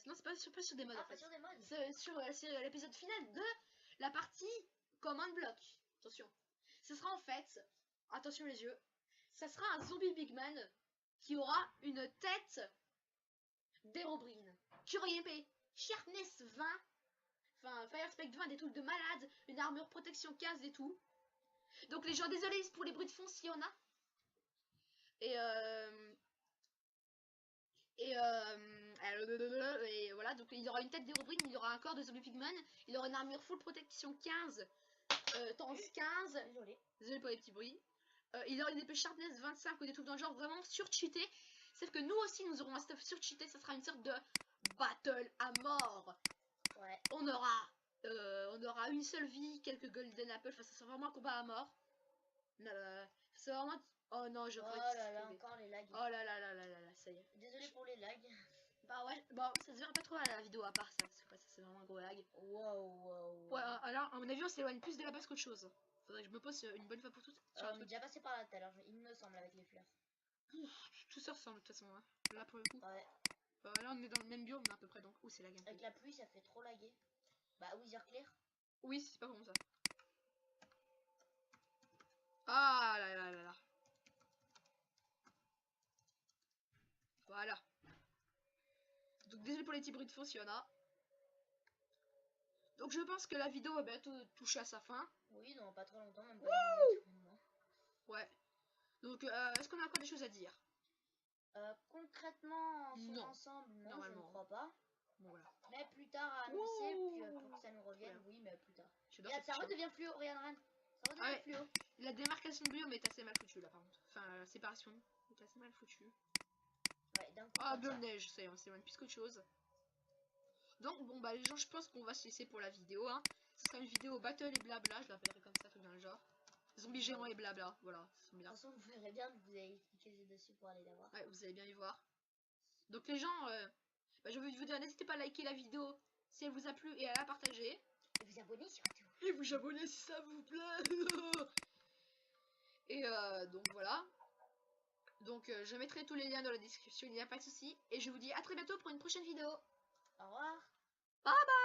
non, c'est pas sur des modes, Ah, en pas fait. sur des modes. C'est sur l'épisode final de la partie command block. Attention. Ce sera en fait, attention les yeux, ça sera un zombie Big Man qui aura une tête d'Hérobrine. Curieux Sharpness 20, enfin Fire Spec 20, des trucs de malade, une armure protection 15 et tout. Donc les gens, désolés pour les bruits de fond s'il y en a. Et voilà, donc il aura une tête d'Hérobrine, il aura un corps de zombie pigman, il aura une armure full protection 15, tendance 15. Désolé pour les petits bruits. Il aura une épée sharpness 25 ou des trucs dans le genre vraiment surcheaté. Sauf que nous aussi nous aurons un stuff surcheaté, ça sera une sorte de battle à mort. Ouais. On aura une seule vie, quelques golden apples, enfin ça sera vraiment un combat à mort. C'est vraiment... Oh non, je Oh là là, encore les lags. Oh là là là là là là, ça y est. Désolé pour les lags. Bah ouais, bon, ça se verra pas trop à la vidéo à part ça, parce que ça c'est vraiment un gros lag. Wow. Ouais, alors à mon avis on s'éloigne plus de la base qu'autre chose. Faudrait que je me pose une bonne fois pour toutes. On est déjà passé par là tout à l'heure, il me semble, avec les fleurs. Tout ça ressemble de toute façon, hein. Là pour le coup. Ouais. Là on est dans le même biome à peu près, donc où c'est lag un peu. Avec la pluie ça fait trop laguer. Bah Wither Clear. Oui, c'est pas bon ça. Ah là là là là. Voilà. Donc désolé pour les petits bruits de fond s'il y en a. Donc je pense que la vidéo va bientôt toucher à sa fin. Oui, non, pas trop longtemps, même pas une minute. Ouais. Donc est-ce qu'on a encore des choses à dire? Concrètement, en son non. ensemble, non, Normalement. je ne crois pas. Bon, voilà. Mais plus tard à annoncer, pour que ça nous revienne, ouais. Oui, mais plus tard. Regarde, ça redevient fluo, regarde, Ren. Ça redevient fluo. La démarcation de biome est assez mal foutue là par contre. Enfin, la séparation est assez mal foutue. Ouais, d'un coup. Ah, biome neige, ça y est, on s'éloigne plus qu'autre chose. Donc, bon, bah, les gens, je pense qu'on va se laisser pour la vidéo. Hein. Ce sera une vidéo battle et blabla, je l'appellerai comme ça, tout dans le genre. Zombie géant et blabla, voilà, c'est bien. De toute façon, vous verrez bien, vous avez cliqué dessus pour aller la voir. Ouais, vous allez bien y voir. Donc, les gens, bah, je veux vous dire, n'hésitez pas à liker la vidéo si elle vous a plu et à la partager. Et vous abonner surtout. Et vous abonner si ça vous plaît. Et donc voilà. Donc je mettrai tous les liens dans la description, il n'y a pas de souci. Et je vous dis à très bientôt pour une prochaine vidéo. Au revoir. Bye bye.